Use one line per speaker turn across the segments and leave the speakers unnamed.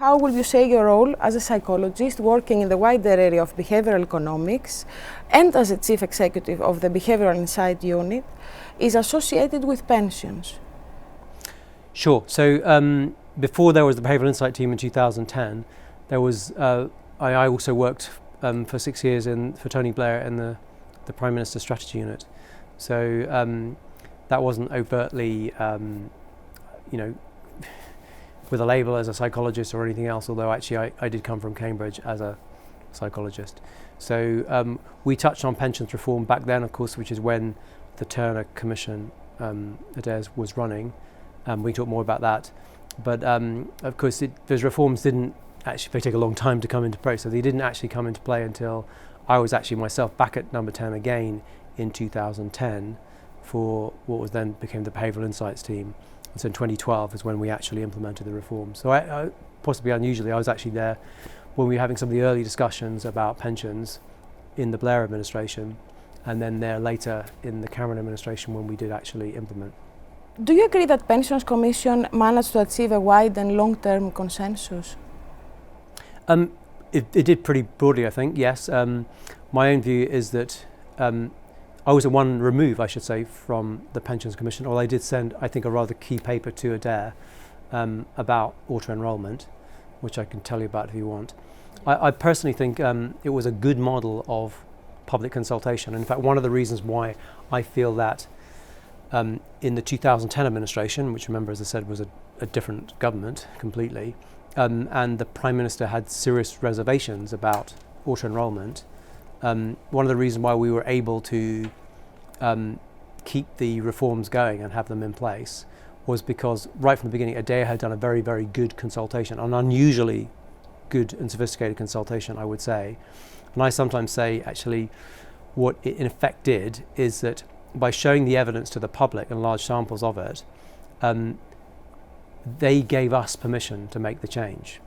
How would you say your role as a psychologist working in the wider area of behavioral economics and as a chief executive of the Behavioral Insight Unit is associated with pensions?
Sure. So before there was the Behavioral Insight team in 2010, there was I also worked for 6 years for Tony Blair in the Prime Minister's Strategy Unit. So that wasn't overtly, with a label as a psychologist or anything else, although actually I did come from Cambridge as a psychologist. So we touched on pensions reform back then, of course, which is when the Turner Commission, Adair's, was running. We can talk more about that. But of course, those reforms didn't actually, they take a long time to come into play. So they didn't actually come into play until I was actually myself back at Number 10 again in 2010 for what was then became the Behavioral Insights team. And so in 2012 is when we actually implemented the reforms. So I possibly unusually, I was actually there when we were having some of the early discussions about pensions in the Blair administration, and then there later in the Cameron administration when we did actually implement.
Do you agree that Pensions Commission managed to achieve a wide and long-term consensus?
It did pretty broadly, I think, yes. My own view is that I was one remove, I should say, from the Pensions Commission, although I did send, I think, a rather key paper to Adair about auto-enrolment, which I can tell you about if you want. I personally think it was a good model of public consultation. In fact, one of the reasons why I feel that in the 2010 administration, which, remember, as I said, was a different government completely, and the Prime Minister had serious reservations about auto-enrolment, one of the reasons why we were able to keep the reforms going and have them in place was because right from the beginning Adair had done a very, very good consultation, an unusually good and sophisticated consultation, I would say. And I sometimes say actually what it in effect did is that by showing the evidence to the public and large samples of it, they gave us permission to make the change.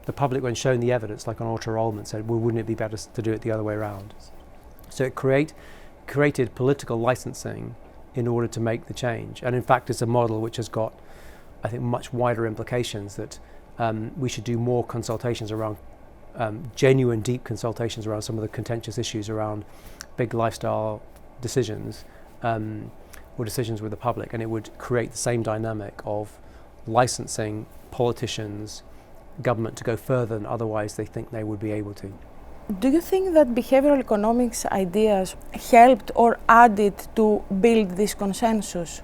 The public, when shown the evidence, like on auto-enrolment, said, well, wouldn't it be better to do it the other way around? So it created political licensing in order to make the change. And in fact, it's a model which has got, I think, much wider implications that we should do more consultations around, genuine, deep consultations around some of the contentious issues around big lifestyle decisions or decisions with the public. And it would create the same dynamic of licensing politicians, government to go further than otherwise they think they would be able to.
Do you think that behavioral economics ideas helped or added to build this consensus?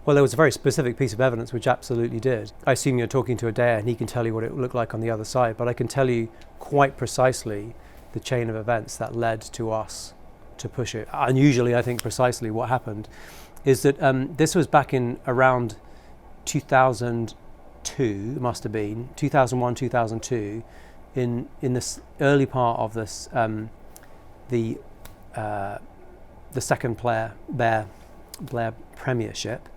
Well, there was a very specific piece of evidence which absolutely did. I assume you're talking to Adair and he can tell you what it looked like on the other side, but I can tell you quite precisely the chain of events that led to us to push it. Unusually, I think precisely what happened is that this was back in around 2002, must have been 2001, 2002, in this early part of this the second Blair premiership,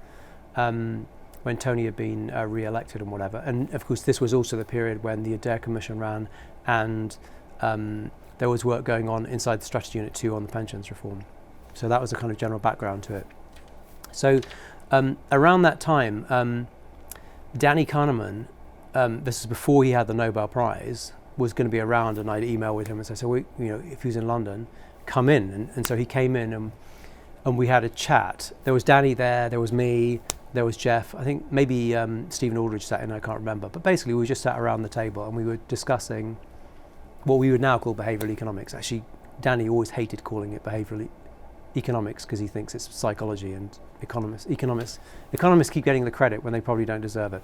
when Tony had been re-elected and whatever. And of course this was also the period when the Adair Commission ran, and there was work going on inside the Strategy Unit 2 on the pensions reform. So that was the kind of general background to it. So around that time, Danny Kahneman, this is before he had the Nobel Prize, was going to be around, and I'd email with him and say, so if he was in London, come in. And so he came in and we had a chat. There was Danny there was me, there was Jeff, I think maybe Stephen Aldridge sat in, I can't remember. But basically we just sat around the table and we were discussing what we would now call behavioral economics. Actually, Danny always hated calling it behavioral economics because he thinks it's psychology, and economists keep getting the credit when they probably don't deserve it.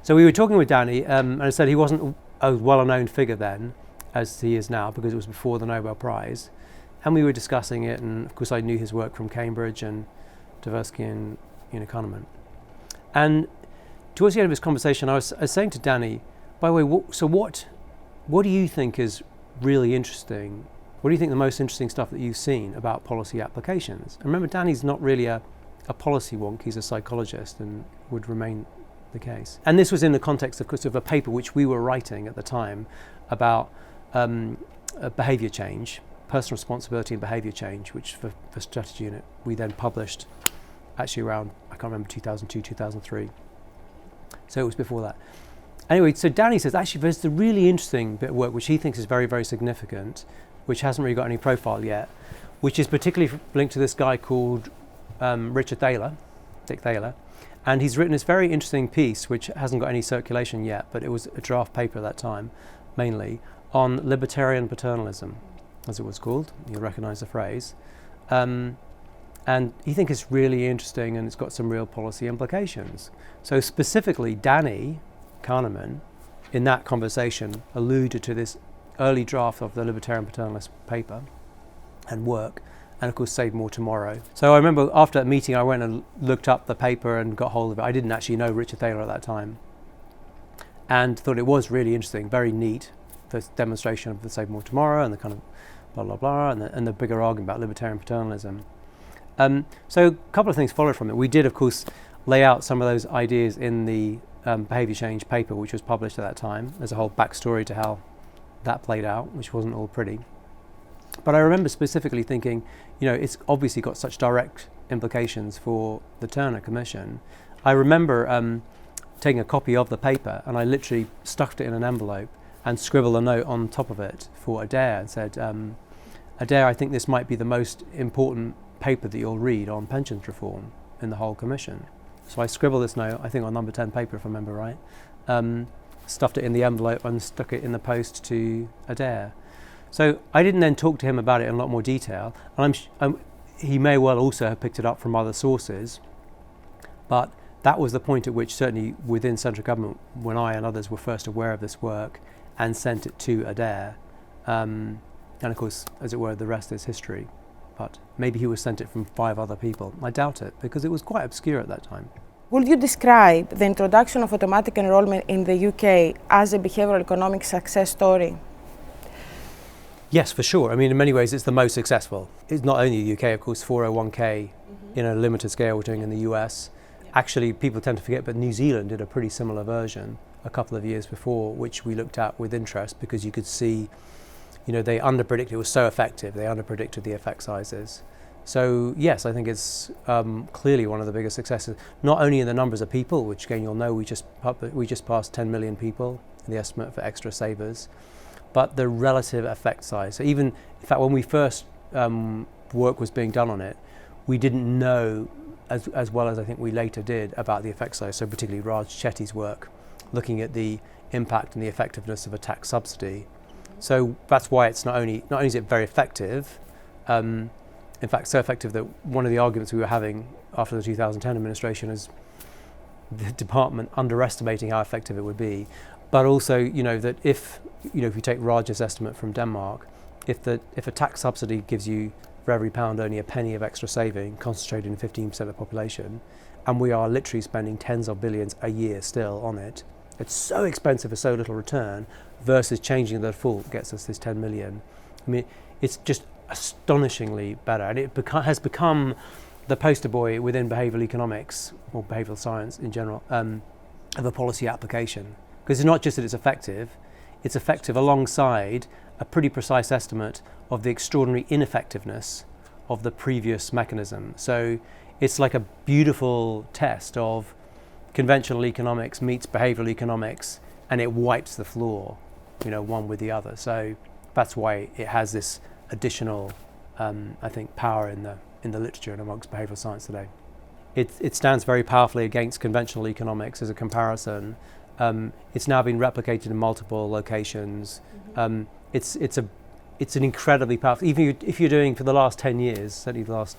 So we were talking with Danny, and I said he wasn't a well-known figure then as he is now because it was before the Nobel Prize, and we were discussing it, and of course I knew his work from Cambridge and Tversky and Kahneman. And towards the end of this conversation I was saying to Danny, by the way, what do you think is really interesting? What do you think the most interesting stuff that you've seen about policy applications? And remember, Danny's not really a policy wonk, he's a psychologist and would remain the case. And this was in the context, of course, of a paper which we were writing at the time about behaviour change, personal responsibility and behaviour change, which for Strategy Unit we then published actually around, I can't remember, 2002, 2003. So it was before that. Anyway, so Danny says, actually, there's the really interesting bit of work which he thinks is very, very significant, which hasn't really got any profile yet, which is particularly linked to this guy called Dick Thaler, and he's written this very interesting piece, which hasn't got any circulation yet, but it was a draft paper at that time, mainly, on libertarian paternalism, as it was called. You'll recognise the phrase. And he thinks it's really interesting and it's got some real policy implications. So specifically, Danny Kahneman, in that conversation, alluded to this early draft of the libertarian paternalist paper and work, and of course Save More Tomorrow. So I remember after that meeting I went and looked up the paper and got hold of it. I didn't actually know Richard Thaler at that time, and thought it was really interesting, very neat, this demonstration of the Save More Tomorrow and the kind of blah blah blah, and the bigger argument about libertarian paternalism. So a couple of things followed from it. We did of course lay out some of those ideas in the behaviour change paper, which was published at that time. There's a whole backstory to how that played out, which wasn't all pretty. But I remember specifically thinking, it's obviously got such direct implications for the Turner Commission. I remember taking a copy of the paper and I literally stuffed it in an envelope and scribbled a note on top of it for Adair and said, Adair, I think this might be the most important paper that you'll read on pensions reform in the whole Commission. So I scribbled this note, I think on number 10 paper, if I remember right, stuffed it in the envelope and stuck it in the post to Adair. So I didn't then talk to him about it in a lot more detail, and he may well also have picked it up from other sources, but that was the point at which, certainly within central government, when I and others were first aware of this work and sent it to Adair, and of course, as it were, the rest is history. But maybe he was sent it from 5 other people. I doubt it, because it was quite obscure at that time.
Would you describe the introduction of automatic enrolment in the UK as a behavioural economics success story?
Yes, for sure. I mean, in many ways, it's the most successful. It's not only the UK, of course, 401k in a limited scale we're doing in the US. Yeah. Actually, people tend to forget, but New Zealand did a pretty similar version a couple of years before, which we looked at with interest because you could see, they underpredicted, it was so effective, they underpredicted the effect sizes. So yes, I think it's clearly one of the biggest successes, not only in the numbers of people, which again, you'll know we just passed 10 million people in the estimate for extra savers, but the relative effect size. So even, in fact, when we first work was being done on it, we didn't know as well as I think we later did about the effect size. So particularly Raj Chetty's work, looking at the impact and the effectiveness of a tax subsidy. So that's why it's not only is it very effective, in fact so effective that one of the arguments we were having after the 2010 administration is the department underestimating how effective it would be, but also that if you take Raj's estimate from Denmark, if a tax subsidy gives you for every pound only a penny of extra saving concentrated in 15% of the population, and we are literally spending tens of billions a year still on it, it's so expensive for so little return, versus changing the default gets us this 10 million. I mean, it's just astonishingly better, and it has become the poster boy within behavioural economics, or behavioural science in general, of a policy application. Because it's not just that it's effective alongside a pretty precise estimate of the extraordinary ineffectiveness of the previous mechanism. So it's like a beautiful test of conventional economics meets behavioural economics, and it wipes the floor, one with the other. So that's why it has this additional, I think, power in the literature and amongst behavioural science today. It stands very powerfully against conventional economics as a comparison. It's now been replicated in multiple locations. It's an incredibly powerful. Even if you're doing for the last 10 years, certainly the last,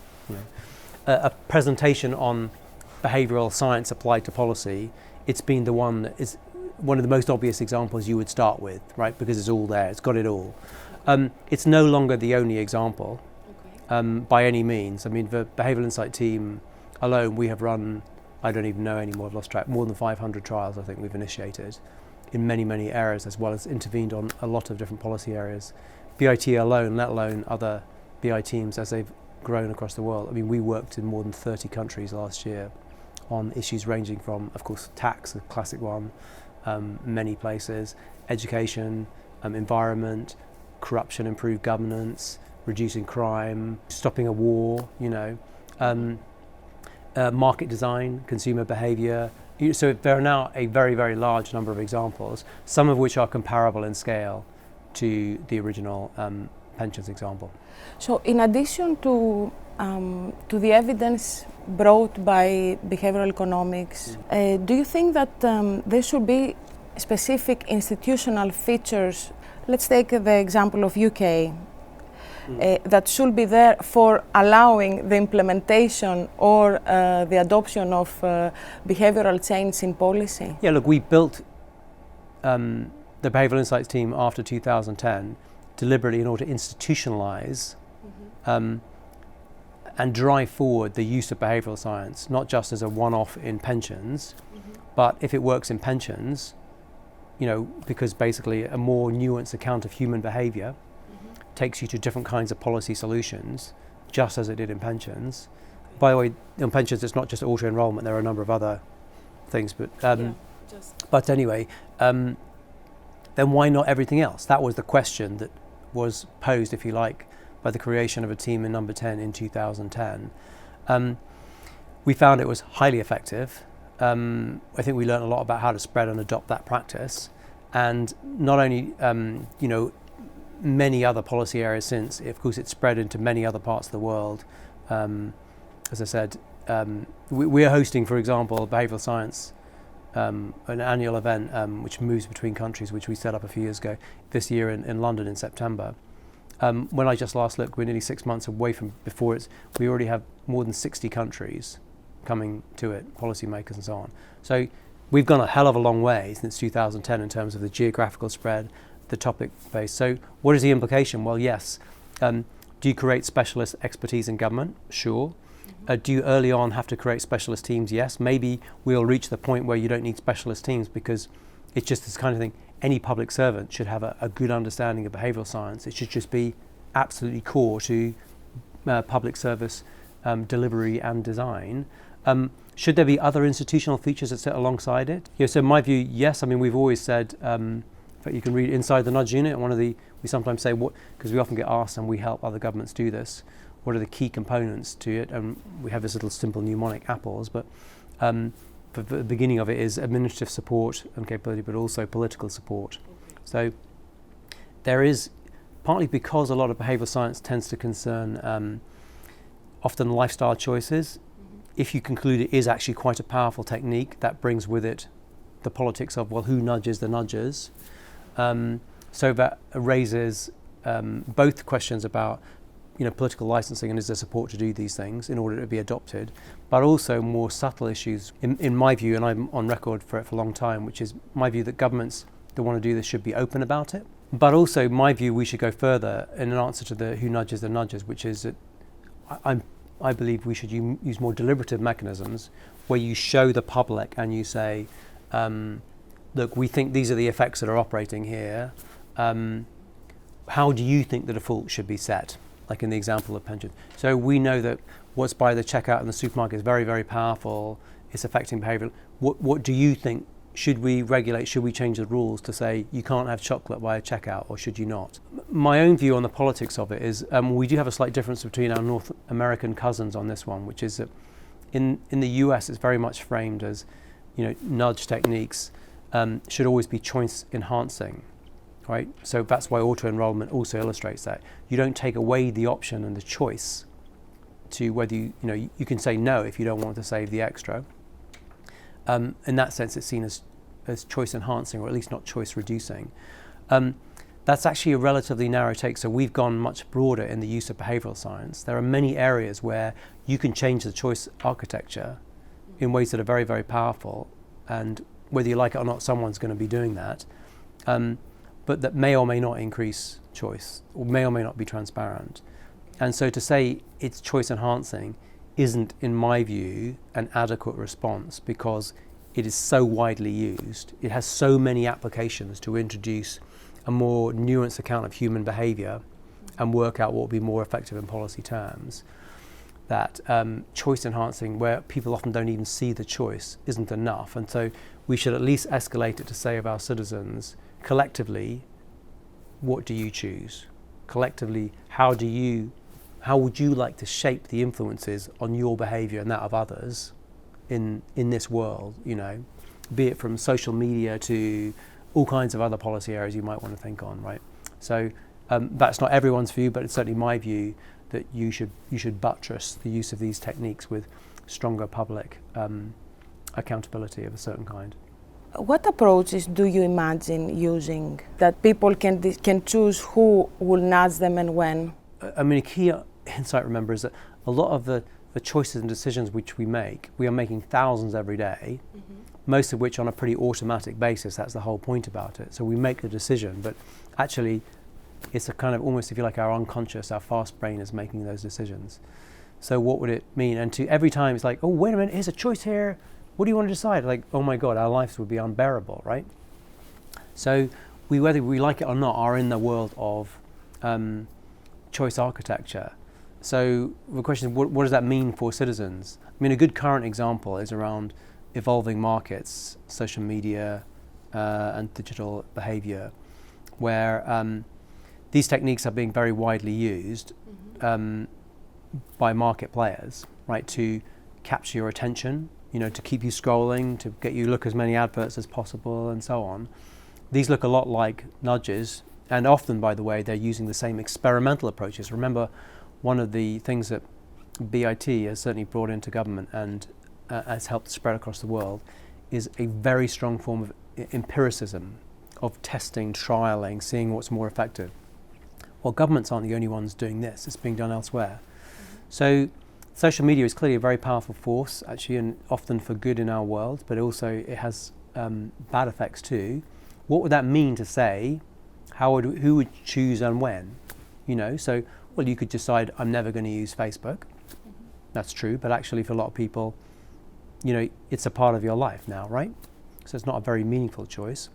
a presentation on behavioural science applied to policy, it's been the one that is one of the most obvious examples you would start with, right? Because it's all there, it's got it all. It's no longer the only example, by any means. I mean, the Behavioural Insight team alone, we have run, I don't even know anymore, I've lost track, more than 500 trials I think we've initiated in many, many areas, as well as intervened on a lot of different policy areas. BIT alone, let alone other BI teams as they've grown across the world. I mean, we worked in more than 30 countries last year on issues ranging from, of course, tax, a classic one, many places, education, environment, corruption, improved governance, reducing crime, stopping a war, market design, consumer behavior. So there are now a very, very large number of examples, some of which are comparable in scale to the original pensions example.
So in addition to the evidence brought by behavioral economics, do you think that there should be specific institutional features? Let's take the example of UK. That should be there for allowing the implementation or the adoption of behavioral change in policy?
Yeah, look, we built the Behavioral Insights team after 2010 deliberately in order to institutionalize and drive forward the use of behavioral science, not just as a one-off in pensions, but if it works in pensions, because basically a more nuanced account of human behavior takes you to different kinds of policy solutions, just as it did in pensions. By the way, in pensions, it's not just auto-enrollment, there are a number of other things, but anyway, then why not everything else? That was the question that was posed, if you like, by the creation of a team in Number 10 in 2010. We found it was highly effective. I think we learned a lot about how to spread and adopt that practice, and not only, many other policy areas since. Of course, it's spread into many other parts of the world. As I said, we are hosting, for example, behavioral science, an annual event which moves between countries, which we set up a few years ago, this year in London in September. When I just last looked, we're nearly 6 months away from before we already have more than 60 countries coming to it, policymakers and so on. So we've gone a hell of a long way since 2010 in terms of the geographical spread, the topic base. So what is the implication? Well, yes. Do you create specialist expertise in government? Sure. Do you early on have to create specialist teams? Yes. Maybe we'll reach the point where you don't need specialist teams because it's just this kind of thing. Any public servant should have a good understanding of behavioral science. It should just be absolutely core to public service delivery and design. Should there be other institutional features that sit alongside it? So in my view, yes. I mean, we've always said, you can read Inside the Nudge Unit, we sometimes say, because we often get asked and we help other governments do this, what are the key components to it? And we have this little simple mnemonic, apples, but the beginning of it is administrative support and capability, but also political support. So there is, partly because a lot of behavioral science tends to concern often lifestyle choices, if you conclude it is actually quite a powerful technique, that brings with it the politics of, who nudges the nudgers? So that raises both questions about political licensing and is there support to do these things in order to be adopted, but also more subtle issues in my view, and I'm on record for it for a long time, which is my view that governments that want to do this should be open about it, but also my view we should go further in an answer to the who nudges the nudgers, which is that I believe we should use more deliberative mechanisms where you show the public and you say, look, we think these are the effects that are operating here. How do you think the default should be set? Like in the example of pensions. So we know that what's by the checkout in the supermarket is very, very powerful. It's affecting behaviour. What do you think? Should we regulate? Should we change the rules to say you can't have chocolate by a checkout, or should you not? My own view on the politics of it is we do have a slight difference between our North American cousins on this one, which is that in the US it's very much framed as nudge techniques should always be choice enhancing, right? So that's why auto-enrollment also illustrates that. You don't take away the option and the choice to whether you can say no if you don't want to save the extra. In that sense, it's seen as choice enhancing, or at least not choice reducing. That's actually a relatively narrow take. So we've gone much broader in the use of behavioral science. There are many areas where you can change the choice architecture in ways that are very, very powerful, and whether you like it or not, someone's going to be doing that. But that may or may not increase choice, or may not be transparent. And so to say it's choice enhancing isn't, in my view, an adequate response, because it is so widely used. It has so many applications to introduce a more nuanced account of human behaviour and work out what would be more effective in policy terms, that choice enhancing, where people often don't even see the choice, isn't enough. And so we should at least escalate it to say of our citizens, collectively, what do you choose? Collectively, how do you how would you like to shape the influences on your behavior and that of others in this world, be it from social media to all kinds of other policy areas you might want to think on, right? So that's not everyone's view, but it's certainly my view that you should buttress the use of these techniques with stronger public accountability of a certain kind.
What approaches do you imagine using that people can choose who will nudge them and when?
I mean, a key insight, remember, is that a lot of the choices and decisions which we are making thousands every day, most of which on a pretty automatic basis. That's the whole point about it. So we make the decision, but actually it's a kind of almost, if you like, our unconscious, our fast brain is making those decisions. So what would it mean? And to every time it's like, oh, wait a minute, here's a choice here. What do you want to decide? Like, oh my God, our lives would be unbearable, right? So whether we like it or not, are in the world of choice architecture. So the question is, what does that mean for citizens? I mean, a good current example is around evolving markets, social media, and digital behavior, where these techniques are being very widely used by market players, right, to capture your attention, to keep you scrolling, to get you to look as many adverts as possible, and so on. These look a lot like nudges, and often, by the way, they're using the same experimental approaches. Remember, one of the things that BIT has certainly brought into government and has helped spread across the world is a very strong form of empiricism, of testing, trialing, seeing what's more effective. Well, governments aren't the only ones doing this. It's being done elsewhere. So social media is clearly a very powerful force, actually, and often for good in our world, but also it has bad effects too. What would that mean to say? Who would choose and when? So, well, you could decide, I'm never going to use Facebook. That's true, but actually for a lot of people, it's a part of your life now, right? So it's not a very meaningful choice.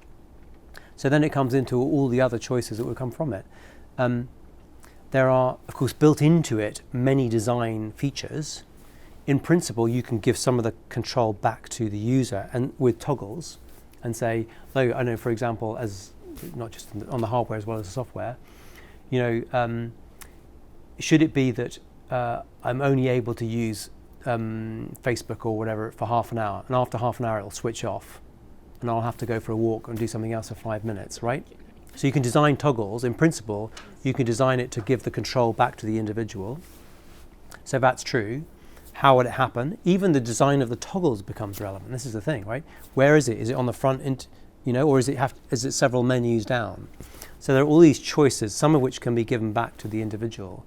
So then it comes into all the other choices that will come from it. There are, of course, built into it many design features. In principle, you can give some of the control back to the user and with toggles and say, I know, for example, as not just on the hardware as well as the software, should it be that I'm only able to use Facebook or whatever for half an hour, and after half an hour it'll switch off and I'll have to go for a walk and do something else for 5 minutes, right? So you can design toggles. In principle, you can design it to give the control back to the individual. So if that's true, how would it happen? Even the design of the toggles becomes relevant. This is the thing, right? Where is it? Is it on the front, or is it several menus down? So there are all these choices, some of which can be given back to the individual.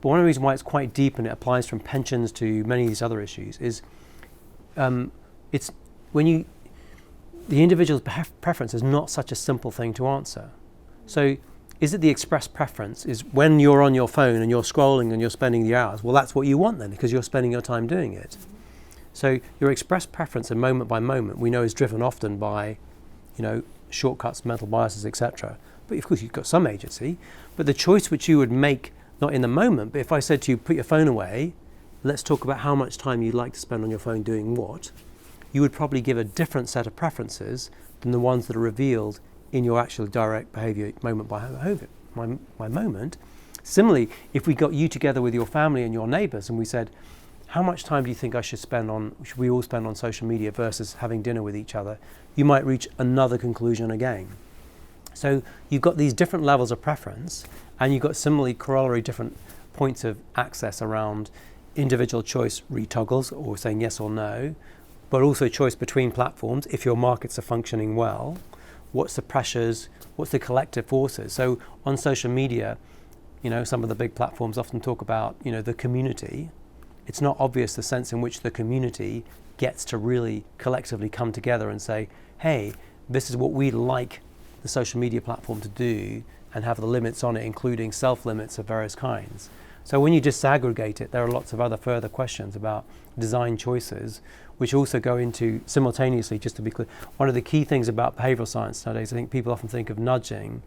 But one of the reasons why it's quite deep and it applies from pensions to many of these other issues is it's when the individual's preference is not such a simple thing to answer. So is it the express preference is when you're on your phone and you're scrolling and you're spending the hours? Well, that's what you want then, because you're spending your time doing it. So your express preference and moment by moment we know is driven often by, shortcuts, mental biases, etc. But of course you've got some agency. But the choice which you would make, not in the moment, but if I said to you, put your phone away, let's talk about how much time you'd like to spend on your phone doing what, you would probably give a different set of preferences than the ones that are revealed in your actual direct behavior moment by moment. Similarly, if we got you together with your family and your neighbors and we said, how much time do you think should we all spend on social media versus having dinner with each other, you might reach another conclusion again. So you've got these different levels of preference, and you've got similarly corollary different points of access around individual choice retoggles or saying yes or no, but also choice between platforms if your markets are functioning well. What's the pressures, what's the collective forces? So on social media, some of the big platforms often talk about, the community. It's not obvious the sense in which the community gets to really collectively come together and say, hey, this is what we'd like the social media platform to do, and have the limits on it, including self-limits of various kinds. So when you disaggregate it, there are lots of other further questions about design choices, which also go into simultaneously, just to be clear, one of the key things about behavioral science nowadays, I think people often think of nudging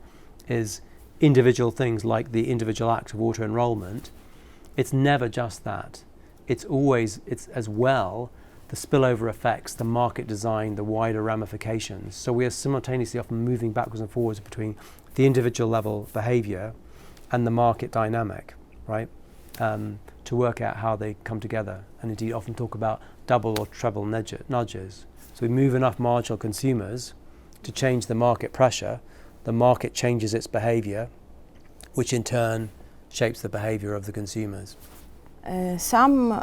is individual things like the individual act of auto-enrollment. It's never just that. It's as well the spillover effects, the market design, the wider ramifications. So we are simultaneously often moving backwards and forwards between the individual level behavior and the market dynamic, right? to work out how they come together, and indeed often talk about double or treble nudges. So we move enough marginal consumers to change the market pressure, the market changes its behaviour, which in turn shapes the behaviour of the consumers.
Some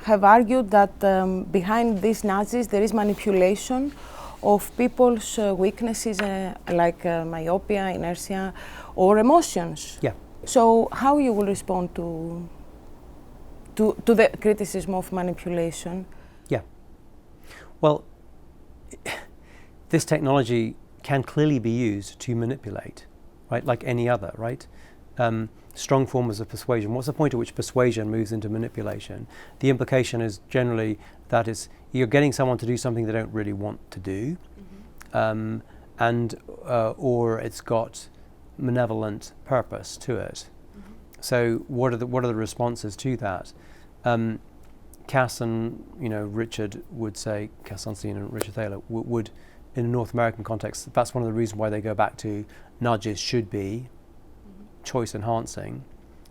have argued that behind these nudges there is manipulation of people's weaknesses like myopia, inertia, or emotions.
Yeah.
So how you will respond to the criticism of manipulation?
Yeah. Well, this technology can clearly be used to manipulate, right? Like any other, right? Strong forms of persuasion. What's the point at which persuasion moves into manipulation? The implication is generally that you're getting someone to do something they don't really want to do, or it's got malevolent purpose to it. So what are the responses to that? Cass and Richard would say, Cass Sunstein and Richard Thaler would, in a North American context, that's one of the reasons why they go back to nudges should be choice enhancing,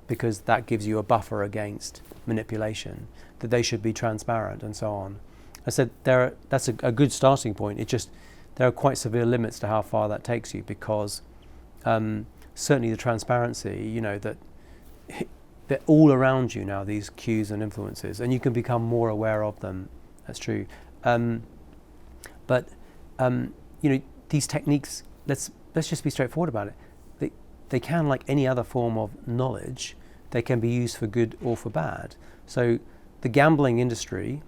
because that gives you a buffer against manipulation, that they should be transparent and so on. I said that's a good starting point. There are quite severe limits to how far that takes you, because certainly the transparency, that they're all around you now, these cues and influences, and you can become more aware of them. That's true. But these techniques, let's just be straightforward about it. They can, like any other form of knowledge, they can be used for good or for bad. So the gambling industry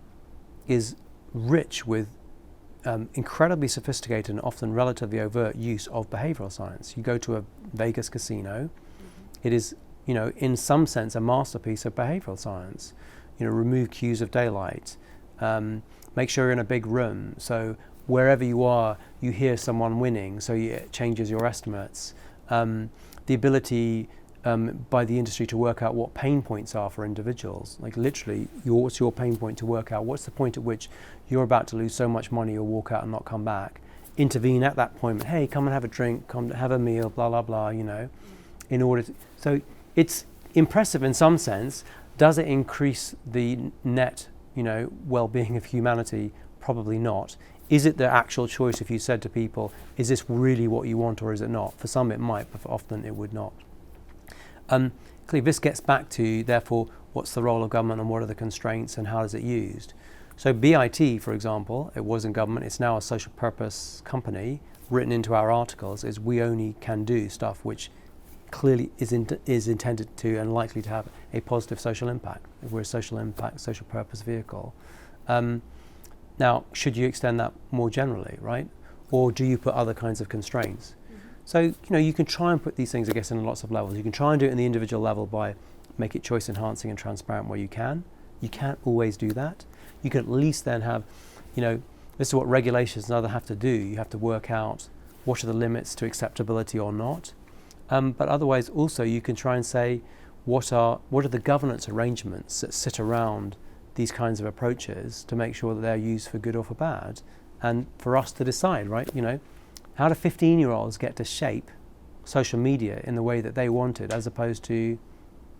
is rich with incredibly sophisticated and often relatively overt use of behavioral science. You go to a Vegas casino, it is, in some sense a masterpiece of behavioral science. Remove cues of daylight, make sure you're in a big room, so wherever you are, you hear someone winning, so it changes your estimates. The ability by the industry to work out what pain points are for individuals. Like literally, what's your pain point to work out? What's the point at which you're about to lose so much money you'll walk out and not come back? Intervene at that point. Hey, come and have a drink, come have a meal, blah, blah, blah, in order to... So it's impressive in some sense. Does it increase the net, well-being of humanity? Probably not. Is it the actual choice if you said to people, is this really what you want or is it not? For some it might, but often it would not. Clearly this gets back to, therefore, what's the role of government and what are the constraints and how is it used? So BIT, for example, it was in government, it's now a social purpose company, written into our articles is we only can do stuff which clearly is intended to and likely to have a positive social impact. We're a social impact, social purpose vehicle. Now, should you extend that more generally, right? Or do you put other kinds of constraints? So, you can try and put these things, I guess, in lots of levels. You can try and do it in the individual level by make it choice enhancing and transparent where you can. You can't always do that. You can at least then have, this is what regulations and other have to do. You have to work out what are the limits to acceptability or not. But otherwise, also, you can try and say, what are the governance arrangements that sit around these kinds of approaches to make sure that they're used for good or for bad, and for us to decide, right? How do 15-year-olds get to shape social media in the way that they want it, as opposed to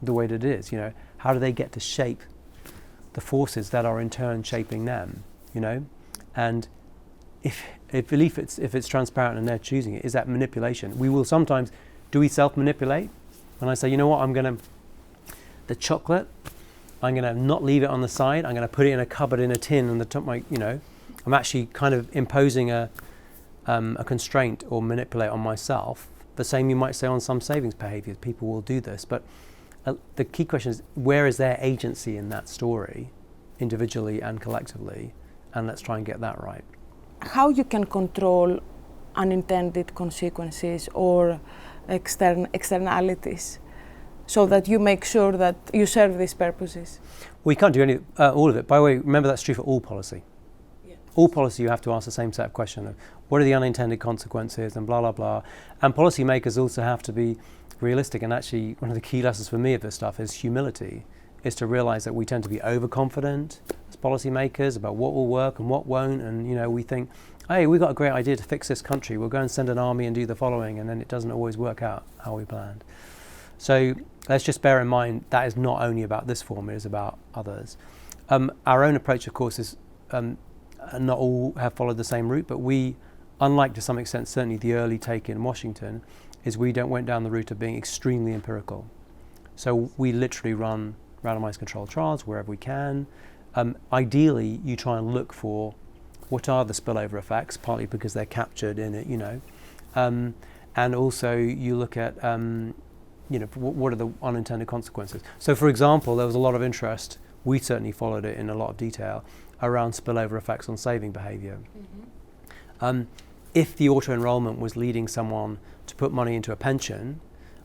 the way that it is? How do they get to shape the forces that are in turn shaping them? And if it's transparent and they're choosing it, is that manipulation? We will sometimes. Do we self-manipulate? When I say, the chocolate, I'm going to not leave it on the side. I'm going to put it in a cupboard in a tin on the top. I'm actually kind of imposing a constraint or manipulate on myself. The same you might say on some savings behaviours. People will do this, but the key question is, where is their agency in that story, individually and collectively? And let's try and get that right.
How you can control unintended consequences or externalities, so that you make sure that you serve these purposes?
We can't do all of it. By the way, remember that's true for all policy. Yeah. All policy, you have to ask the same set of questions of what are the unintended consequences and blah, blah, blah. And policymakers also have to be realistic. And actually, one of the key lessons for me of this stuff is humility, is to realize that we tend to be overconfident as policymakers about what will work and what won't. And, we think, hey, we've got a great idea to fix this country. We'll go and send an army and do the following. And then it doesn't always work out how we planned. So let's just bear in mind that is not only about this form, it is about others. Our own approach, of course, is not all have followed the same route, but we, unlike to some extent certainly the early take in Washington, is we went down the route of being extremely empirical. So we literally run randomized controlled trials wherever we can. Ideally, you try and look for what are the spillover effects, partly because they're captured in it, and also you look at what are the unintended consequences. So for example, there was a lot of interest, we certainly followed it in a lot of detail, around spillover effects on saving behavior. If the auto-enrollment was leading someone to put money into a pension,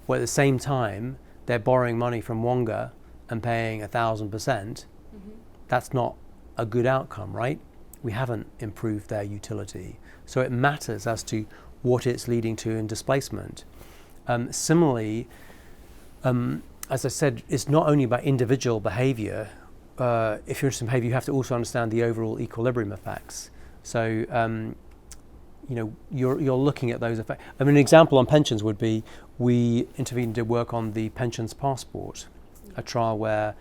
where at the same time they're borrowing money from Wonga and paying 1,000%, that's not a good outcome, right? We haven't improved their utility. So it matters as to what it's leading to in displacement. Similarly, as I said, it's not only about individual behavior. If you're interested in behavior, you have to also understand the overall equilibrium effects. So, you're looking at those effects. I mean, an example on pensions would be, we intervened and did work on the pensions passport, a trial where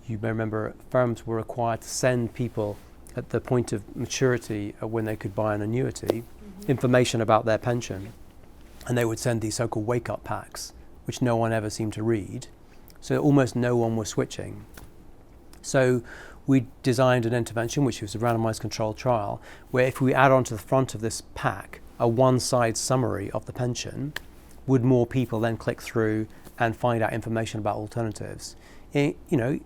you may remember firms were required to send people at the point of maturity when they could buy an annuity, information about their pension. And they would send these so-called wake-up packs, which no one ever seemed to read. So almost no one was switching. So we designed an intervention, which was a randomized controlled trial, where if we add onto the front of this pack a one-side summary of the pension, would more people then click through and find out information about alternatives? It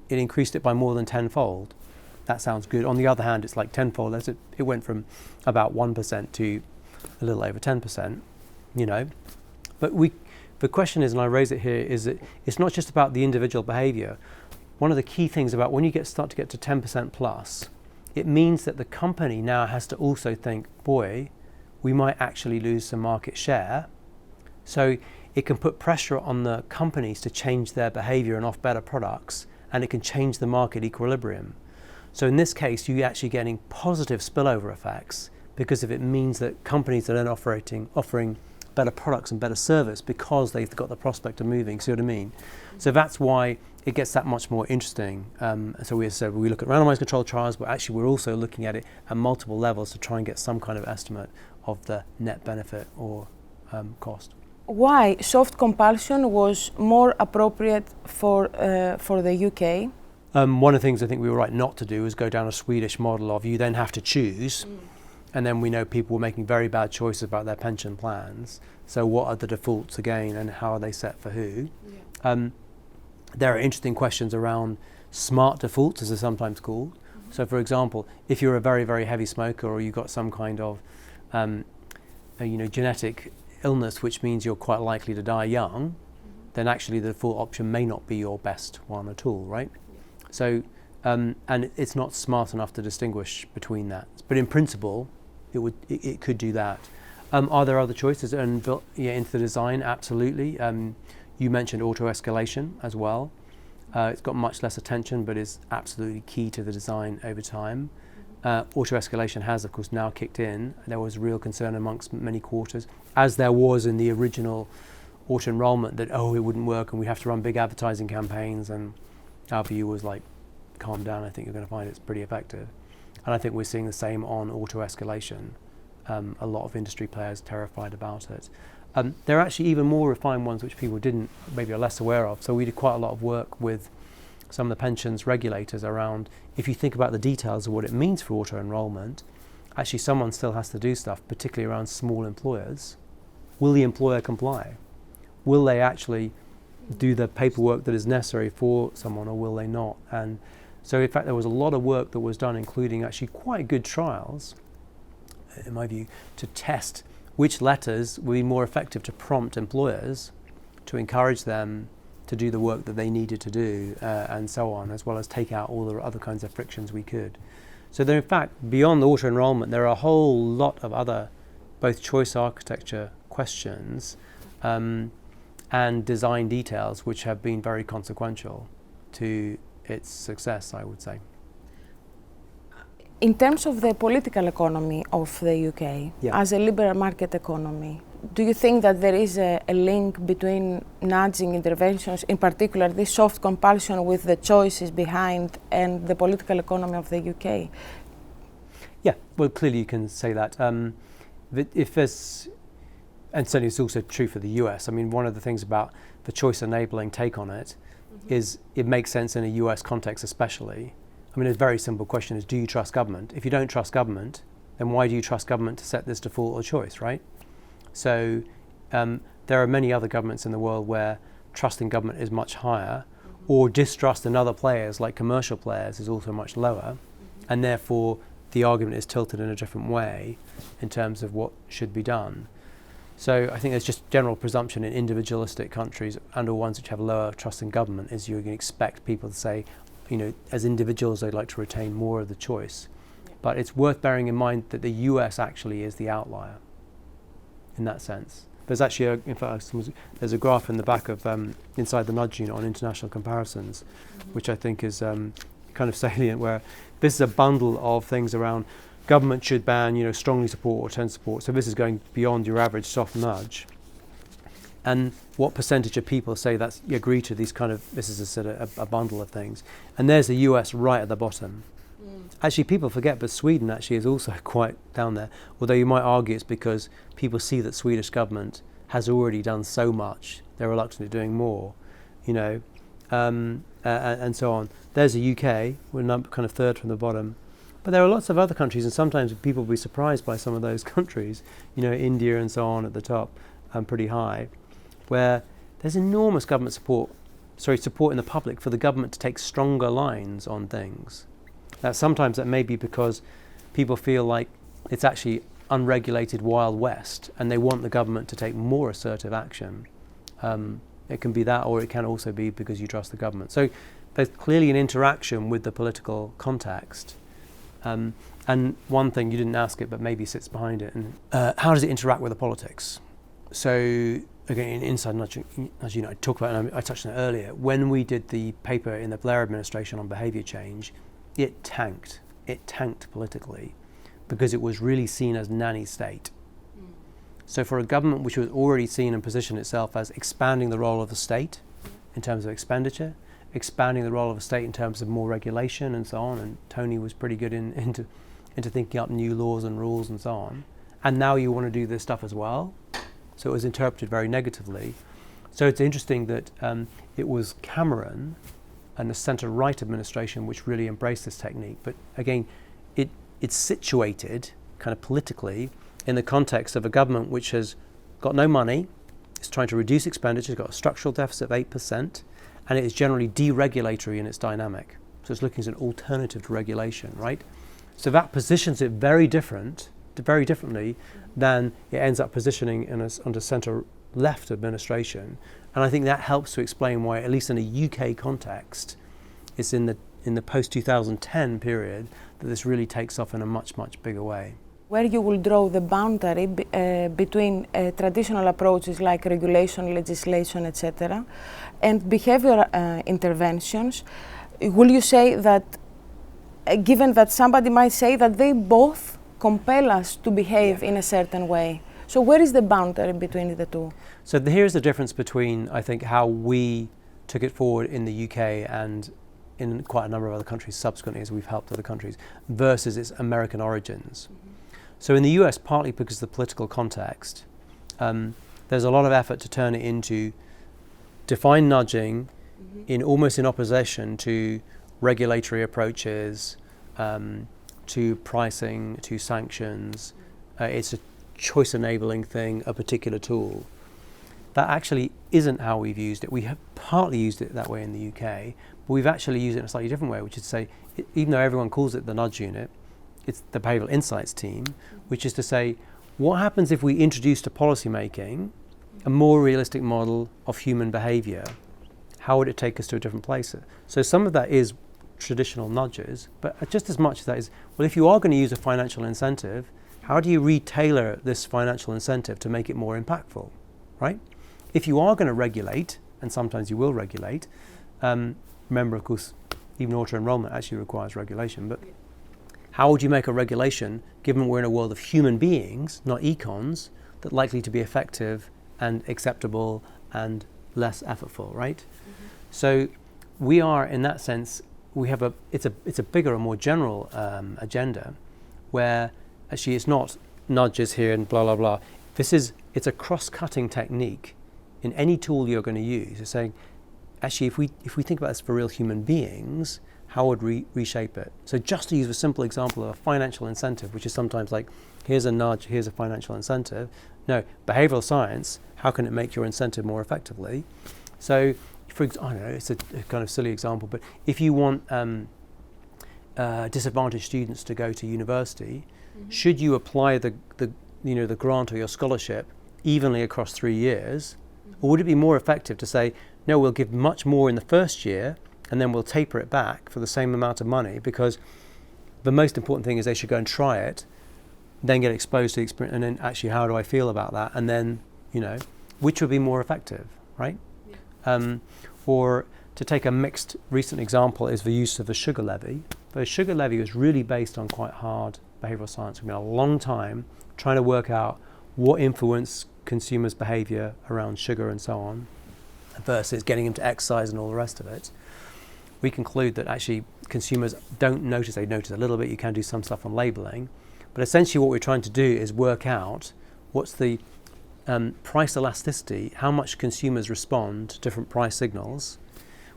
increased it by more than tenfold. That sounds good. On the other hand, it's like tenfold. It went from about 1% to a little over 10%, But the question is, and I raise it here, is that it's not just about the individual behavior. One of the key things about when you start to get to 10% plus, it means that the company now has to also think, boy, we might actually lose some market share. So it can put pressure on the companies to change their behavior and offer better products, and it can change the market equilibrium. So in this case, you're actually getting positive spillover effects, because if it means that companies are then offering better products and better service because they've got the prospect of moving. See what I mean? So that's why it gets that much more interesting. So we said we look at randomized controlled trials, but actually we're also looking at it at multiple levels to try and get some kind of estimate of the net benefit or cost.
Why soft compulsion was more appropriate for the UK?
One of the things I think we were right not to do is go down a Swedish model of you then have to choose. And then we know people were making very bad choices about their pension plans. So what are the defaults again, and how are they set for who? There are interesting questions around smart defaults, as they're sometimes called. So for example, if you're a very, very heavy smoker, or you've got some kind of genetic illness which means you're quite likely to die young, then actually the default option may not be your best one at all, right? So, and it's not smart enough to distinguish between that. But in principle, it could do that. Are there other choices and built into the design? Absolutely. You mentioned auto-escalation as well. It's got much less attention, but is absolutely key to the design over time. Auto-escalation has, of course, now kicked in. There was real concern amongst many quarters, as there was in the original auto-enrollment, that, it wouldn't work and we have to run big advertising campaigns, and our view was like, calm down, I think you're going to find it's pretty effective. And I think we're seeing the same on auto-escalation. A lot of industry players terrified about it. There are actually even more refined ones which people maybe are less aware of. So we did quite a lot of work with some of the pensions regulators around, if you think about the details of what it means for auto-enrollment, actually someone still has to do stuff, particularly around small employers. Will the employer comply? Will they actually do the paperwork that is necessary for someone, or will they not? And so in fact there was a lot of work that was done, including actually quite good trials, in my view, to test which letters would be more effective to prompt employers, to encourage them to do the work that they needed to do, and so on, as well as take out all the other kinds of frictions we could. So there, in fact, beyond the auto-enrollment, there are a whole lot of other both choice architecture questions and design details which have been very consequential to its success, I would say.
In terms of the political economy of the UK, as a liberal market economy, do you think that there is a link between nudging interventions, in particular this soft compulsion with the choices behind, and the political economy of the UK?
Yeah, well, clearly you can say that. If there's, and certainly it's also true for the US, I mean, one of the things about the choice-enabling take on it is it makes sense in a US context especially. I mean, a very simple question is, do you trust government? If you don't trust government, then why do you trust government to set this default or choice, right? So there are many other governments in the world where trust in government is much higher, or distrust in other players, like commercial players, is also much lower, and therefore the argument is tilted in a different way in terms of what should be done. So I think there's just general presumption in individualistic countries and/or ones which have lower trust in government is you're going to expect people to say, you know, as individuals they'd like to retain more of the choice. But it's worth bearing in mind that the US actually is the outlier in that sense. There's actually, in fact, there's a graph in the back of inside the Nudge Unit on international comparisons, which I think is kind of salient, where this is a bundle of things around government should ban, you know, strongly support or tend to support. So this is going beyond your average soft nudge. And what percentage of people say that's you agree to these kind of, this is a sort of a bundle of things. And there's the US right at the bottom. Actually, people forget, but Sweden actually is also quite down there. Although you might argue it's because people see that Swedish government has already done so much, they're reluctant to doing more, you know, and so on. There's the UK, we're kind of third from the bottom. But there are lots of other countries, and sometimes people will be surprised by some of those countries, you know, India and so on at the top, pretty high, where there's enormous government support in the public for the government to take stronger lines on things. Now, sometimes that may be because people feel like it's actually unregulated Wild West and they want the government to take more assertive action. It can be that, or it can also be because you trust the government. So there's clearly an interaction with the political context. And one thing, you didn't ask it, but maybe sits behind it. And how does it interact with the politics? So again, inside Nudge Unit, I talked about, and I touched on it earlier, when we did the paper in the Blair administration on behaviour change, it tanked politically because it was really seen as nanny state. So for a government which was already seen and positioned itself as expanding the role of the state in terms of expenditure, expanding the role of the state in terms of more regulation and so on, and Tony was pretty good into thinking up new laws and rules and so on, and now you want to do this stuff as well, so it was interpreted very negatively. So it's interesting that it was Cameron and the centre-right administration which really embraced this technique. But again, it's situated kind of politically in the context of a government which has got no money, is trying to reduce expenditure, got a structural deficit of 8%, and it is generally deregulatory in its dynamic. So it's looking at an alternative to regulation, right? So that positions it very differently than it ends up positioning under centre-left administration. And I think that helps to explain why, at least in a UK context, it's in the post-2010 period that this really takes off in a much, much bigger way.
Where you will draw the boundary between traditional approaches like regulation, legislation, etc., and behavioral interventions, will you say that, given that somebody might say that they both compel us to behave in a certain way, so where is the boundary between the two?
So here's the difference between, I think, how we took it forward in the UK and in quite a number of other countries subsequently as we've helped other countries, versus its American origins. So in the US, partly because of the political context, there's a lot of effort to turn it into define nudging almost in opposition to regulatory approaches, to pricing, to sanctions. It's a choice-enabling thing, a particular tool. That actually isn't how we've used it. We have partly used it that way in the UK, but we've actually used it in a slightly different way, which is to say, even though everyone calls it the Nudge Unit, it's the Behavioural Insights team, which is to say, what happens if we introduced to policymaking a more realistic model of human behaviour? How would it take us to a different place? So some of that is traditional nudges, but just as much as that is, well, if you are going to use a financial incentive, how do you retailor this financial incentive to make it more impactful, right? If you are going to regulate, and sometimes you will regulate, remember, of course, even auto-enrollment actually requires regulation, but how would you make a regulation, given we're in a world of human beings, not econs, that are likely to be effective and acceptable and less effortful, right? So we are, in that sense, it's a bigger and more general agenda, where actually it's not nudges here and blah blah blah. It's a cross-cutting technique in any tool you're going to use. It's saying, actually, if we think about this for real human beings, how would we reshape it? So just to use a simple example of a financial incentive, which is sometimes like, here's a nudge, here's a financial incentive. No, behavioral science, how can it make your incentive more effectively? So, I don't know, it's a kind of silly example, but if you want disadvantaged students to go to university, should you apply the grant or your scholarship evenly across 3 years, or would it be more effective to say, no, we'll give much more in the first year and then we'll taper it back for the same amount of money, because the most important thing is they should go and try it, then get exposed to the experience, and then actually, how do I feel about that? And then, which would be more effective, right? Yeah. Or to take a mixed recent example is the use of the sugar levy. The sugar levy was really based on quite hard behavioral science. It's been a long time trying to work out what influenced consumers' behavior around sugar and so on, versus getting them to exercise and all the rest of it. We conclude that actually consumers don't notice. They notice a little bit. You can do some stuff on labeling, but essentially what we're trying to do is work out what's the price elasticity, how much consumers respond to different price signals.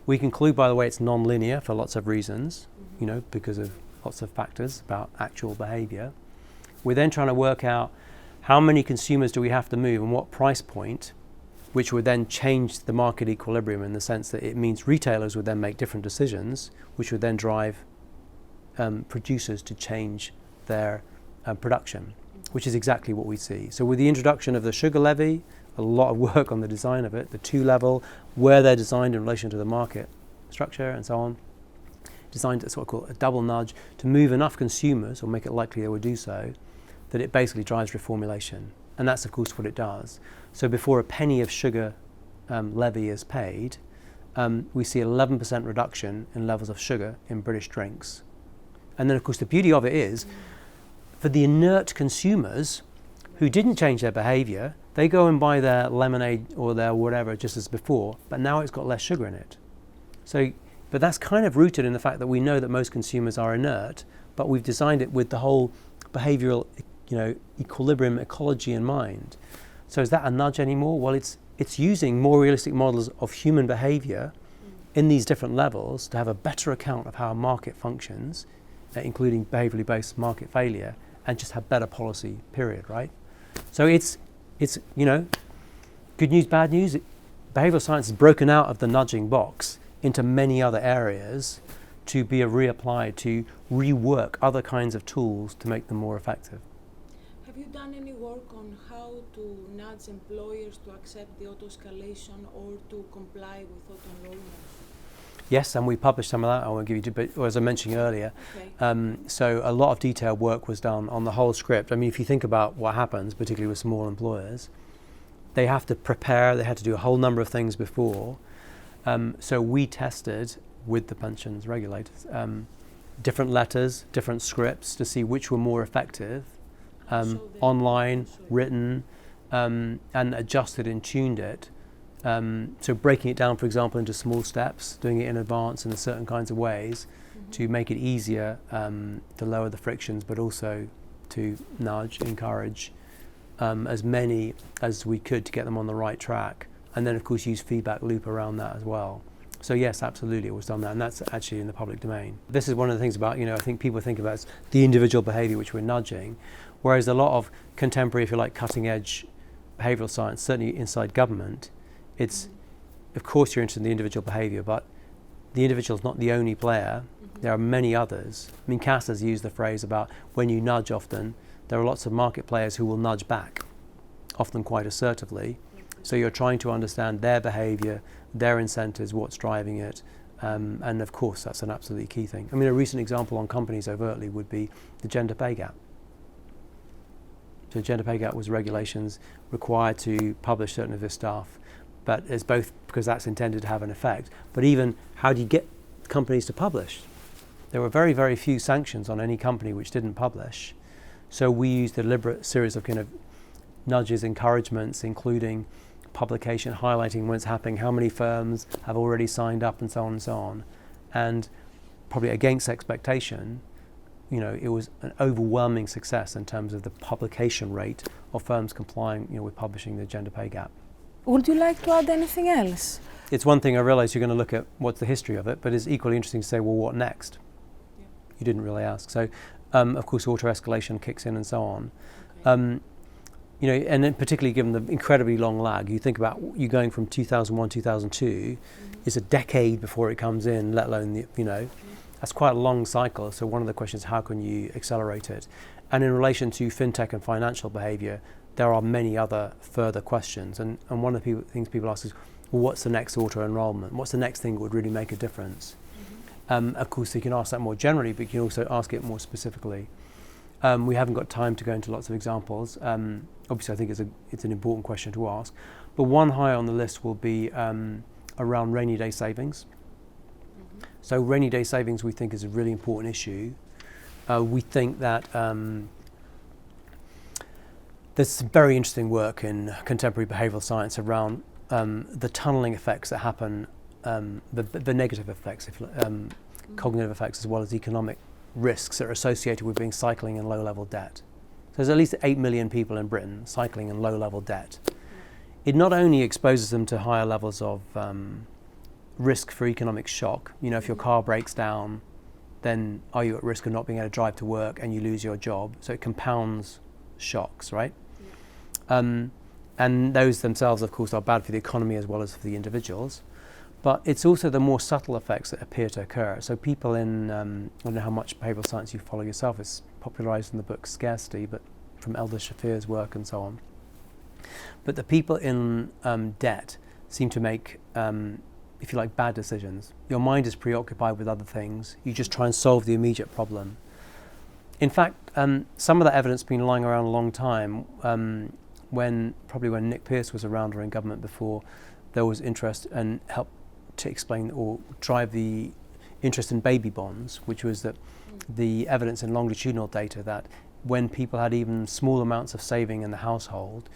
We conclude, by the way, it's non-linear for lots of reasons, because of lots of factors about actual behavior. We're then trying to work out how many consumers do we have to move and what price point, which would then change the market equilibrium, in the sense that it means retailers would then make different decisions, which would then drive producers to change their production, which is exactly what we see. So with the introduction of the sugar levy, a lot of work on the design of it, the 2-level, where they're designed in relation to the market structure and so on, designed as what we call a double nudge to move enough consumers, or make it likely they would do so, that it basically drives reformulation. And that's of course what it does. So before a penny of sugar levy is paid, we see 11% reduction in levels of sugar in British drinks. And then of course the beauty of it is, for the inert consumers who didn't change their behavior, they go and buy their lemonade or their whatever just as before, but now it's got less sugar in it. So, but that's kind of rooted in the fact that we know that most consumers are inert, but we've designed it with the whole behavioral, equilibrium, ecology in mind. So is that a nudge anymore? Well, it's using more realistic models of human behavior in these different levels to have a better account of how a market functions, including behaviorally based market failure, and just have better policy, period, right? So it's good news, bad news. Behavioral science has broken out of the nudging box into many other areas to be reapplied, to rework other kinds of tools to make them more effective.
Have you done any work on how to nudge employers to accept the auto-escalation or to comply with auto-enrollment?
Yes, and we published some of that. I won't give you, but as I mentioned earlier, so a lot of detailed work was done on the whole script. I mean, if you think about what happens, particularly with small employers, they have to prepare, they had to do a whole number of things before. So we tested with the pensions regulators different letters, different scripts to see which were more effective, online, written, and adjusted and tuned it. So breaking it down, for example, into small steps, doing it in advance in certain kinds of ways to make it easier to lower the frictions, but also to nudge, encourage as many as we could to get them on the right track. And then, of course, use feedback loop around that as well. So yes, absolutely, it was done that, and that's actually in the public domain. This is one of the things about, I think people think about the individual behaviour which we're nudging, whereas a lot of contemporary, if you like, cutting-edge behavioural science, certainly inside government, it's, of course, you're interested in the individual behaviour, but the individual is not the only player. There are many others. I mean, Cass has used the phrase about when you nudge often, there are lots of market players who will nudge back, often quite assertively. So you're trying to understand their behaviour, their incentives, what's driving it, and of course that's an absolutely key thing. I mean, a recent example on companies overtly would be the gender pay gap. So gender pay gap was regulations required to publish certain of this stuff, but it's both because that's intended to have an effect, but even how do you get companies to publish? There were very, very few sanctions on any company which didn't publish. So we used a deliberate series of kind of nudges, encouragements, including publication, highlighting when it's happening, how many firms have already signed up, and so on and so on. And probably against expectation, you know, it was an overwhelming success in terms of the publication rate of firms complying, you know, with publishing the gender pay gap.
Would you like to add anything else?
It's one thing I realise you're going to look at what's the history of it, but it's equally interesting to say, well, what next? Yeah. You didn't really ask. So, of course, auto-escalation kicks in and so on. Okay. You know, and then particularly given the incredibly long lag, you think about you going from 2001, 2002, it's a decade before it comes in, let alone, you know, that's quite a long cycle. So one of the questions is how can you accelerate it? And in relation to fintech and financial behaviour, there are many other further questions. And one of the things people ask is, well, what's the next auto-enrolment? What's the next thing that would really make a difference? Of course, you can ask that more generally, but you can also ask it more specifically. We haven't got time to go into lots of examples. Obviously, I think it's an important question to ask. But one high on the list will be around rainy day savings. So rainy day savings, we think, is a really important issue. We think that there's some very interesting work in contemporary behavioural science around the tunnelling effects that happen, the negative effects, cognitive effects, as well as economic risks that are associated with being cycling in low-level debt. So there's at least 8 million people in Britain cycling in low-level debt. It not only exposes them to higher levels of risk for economic shock. You know, if your car breaks down, then are you at risk of not being able to drive to work and you lose your job? So it compounds shocks, right? Yeah. And those themselves, of course, are bad for the economy as well as for the individuals. But it's also the more subtle effects that appear to occur. So people in, I don't know how much behavioural science you follow yourself, it's popularised in the book Scarcity, but from Eldar Shafir's work and so on. But the people in debt seem to make, if you like, bad decisions. Your mind is preoccupied with other things. You just try and solve the immediate problem. In fact, some of that evidence has been lying around a long time. Probably when Nick Pearce was around or in government before, there was interest and help to explain or drive the interest in baby bonds, which was that the evidence in longitudinal data that when people had even small amounts of saving in the household,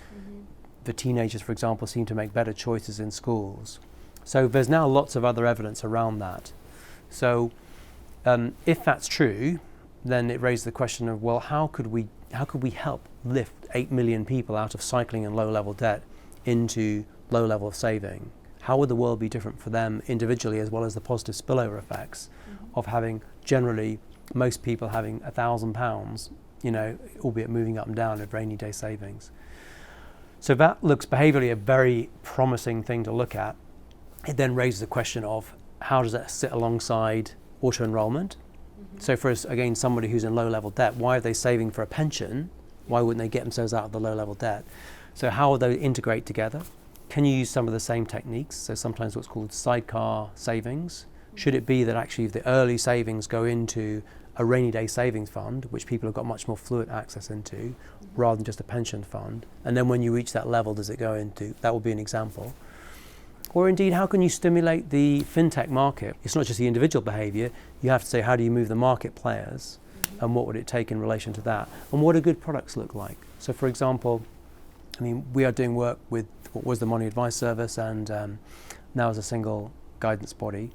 the teenagers, for example, seemed to make better choices in schools. So there's now lots of other evidence around that. So if that's true, then it raises the question of, well, how could we help lift 8 million people out of cycling and low-level debt into low level of saving? How would the world be different for them individually, as well as the positive spillover effects of having generally most people having £1,000, you know, albeit moving up and down of rainy day savings? So that looks behaviourally a very promising thing to look at. It then raises the question of how does that sit alongside auto-enrolment? So for us, again, somebody who's in low-level debt, why are they saving for a pension? Why wouldn't they get themselves out of the low-level debt? So how will they integrate together? Can you use some of the same techniques? So sometimes what's called sidecar savings. Should it be that actually the early savings go into a rainy day savings fund, which people have got much more fluid access into, rather than just a pension fund? And then when you reach that level, does it go into, that would be an example. Or indeed, how can you stimulate the fintech market? It's not just the individual behaviour, you have to say, how do you move the market players? And what would it take in relation to that? And what do good products look like? So for example, I mean, we are doing work with what was the Money Advice Service and now as a single guidance body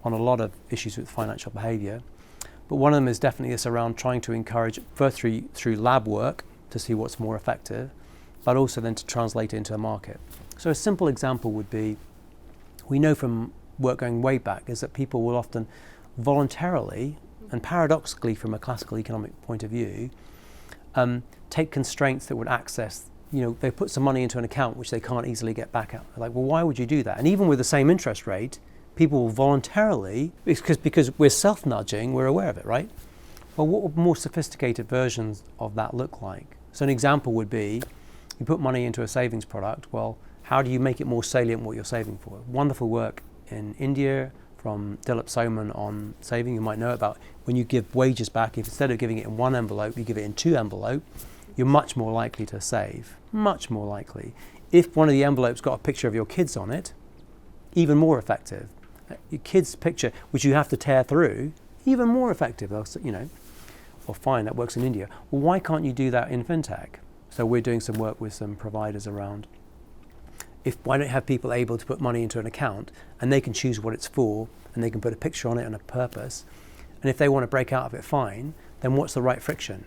on a lot of issues with financial behaviour. But one of them is definitely this around trying to encourage, first through lab work to see what's more effective, but also then to translate it into a market. So a simple example would be, we know from work going way back, is that people will often voluntarily, and paradoxically from a classical economic point of view, take constraints that would access, you know, they put some money into an account which they can't easily get back out. Like, well, why would you do that? And even with the same interest rate, people will voluntarily, because we're self-nudging, we're aware of it, right? Well, what would more sophisticated versions of that look like? So an example would be, you put money into a savings product, well, how do you make it more salient what you're saving for? Wonderful work in India from Dilip Soman on saving. You might know about when you give wages back, if instead of giving it in one envelope, you give it in 2 envelopes, you're much more likely to save, much more likely. If one of the envelopes got a picture of your kids on it, even more effective. Your kid's picture, which you have to tear through, even more effective, you know. Well, fine, that works in India. Well, why can't you do that in fintech? So we're doing some work with some providers around why don't you have people able to put money into an account and they can choose what it's for and they can put a picture on it and a purpose, and if they want to break out of it, fine, then what's the right friction?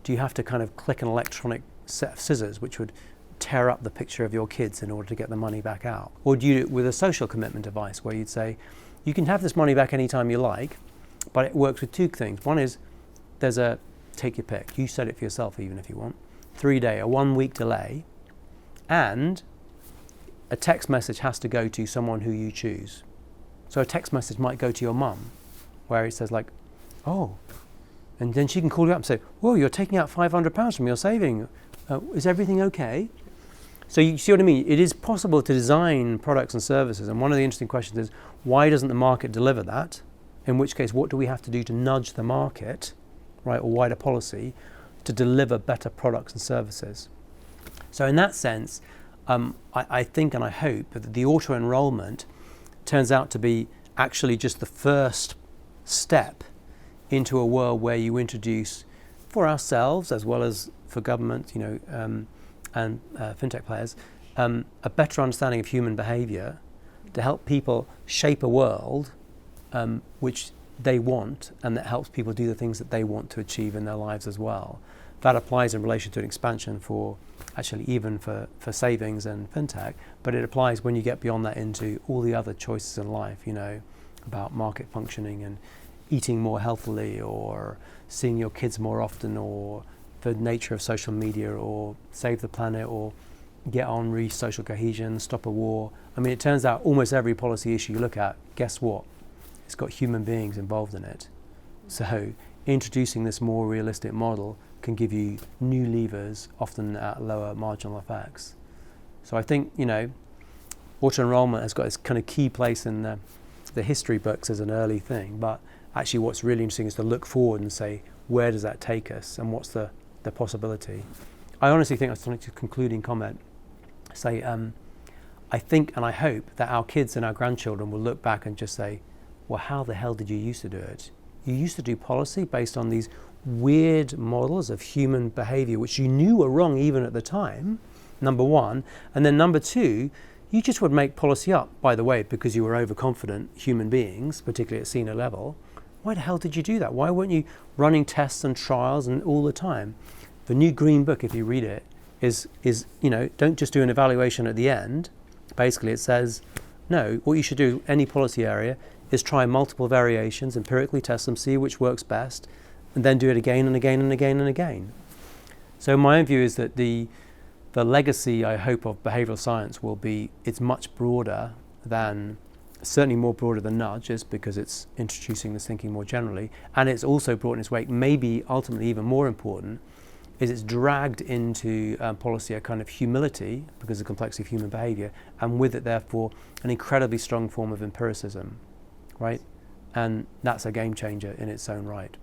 Do you have to kind of click an electronic set of scissors which would tear up the picture of your kids in order to get the money back out? Or do you do it with a social commitment device where you'd say, you can have this money back anytime you like, but it works with two things. One is there's a, take your pick, you set it for yourself even if you want, 3-day, a 1-week delay, and a text message has to go to someone who you choose. So a text message might go to your mum, where it says like, oh, and then she can call you up and say, whoa, you're taking out £500 from your saving. Is everything okay? So you see what I mean? It is possible to design products and services, and one of the interesting questions is, why doesn't the market deliver that? In which case, what do we have to do to nudge the market, right, or wider policy, to deliver better products and services? So in that sense, I think and I hope that the auto-enrollment turns out to be actually just the first step into a world where you introduce, for ourselves as well as for government, and fintech players, a better understanding of human behaviour to help people shape a world which they want, and that helps people do the things that they want to achieve in their lives as well. That applies in relation to an expansion for actually even for savings and fintech, but it applies when you get beyond that into all the other choices in life, about market functioning and eating more healthily, or seeing your kids more often, or the nature of social media, or save the planet, or get on, reach social cohesion, stop a war. I mean, it turns out almost every policy issue you look at, guess what? It's got human beings involved in it. So introducing this more realistic model can give you new levers, often at lower marginal effects. So I think, auto-enrollment has got this kind of key place in the history books as an early thing, but actually what's really interesting is to look forward and say, where does that take us, and what's the possibility? I honestly think, that's a concluding comment, say, I think and I hope that our kids and our grandchildren will look back and just say, well, how the hell did you used to do it? You used to do policy based on these weird models of human behavior, which you knew were wrong even at the time, number one. And then number two, you just would make policy up, by the way, because you were overconfident human beings, particularly at senior level. Why the hell did you do that? Why weren't you running tests and trials and all the time? The new Green Book, if you read it, is don't just do an evaluation at the end. Basically, it says, no, what you should do, any policy area, is try multiple variations, empirically test them, see which works best, and then do it again and again and again and again. So my own view is that the legacy, I hope, of behavioural science will be, it's much broader than, certainly more broader than nudges, because it's introducing this thinking more generally, and it's also brought in its wake, maybe ultimately even more important, is it's dragged into policy a kind of humility, because of the complexity of human behaviour, and with it therefore an incredibly strong form of empiricism, right? And that's a game changer in its own right.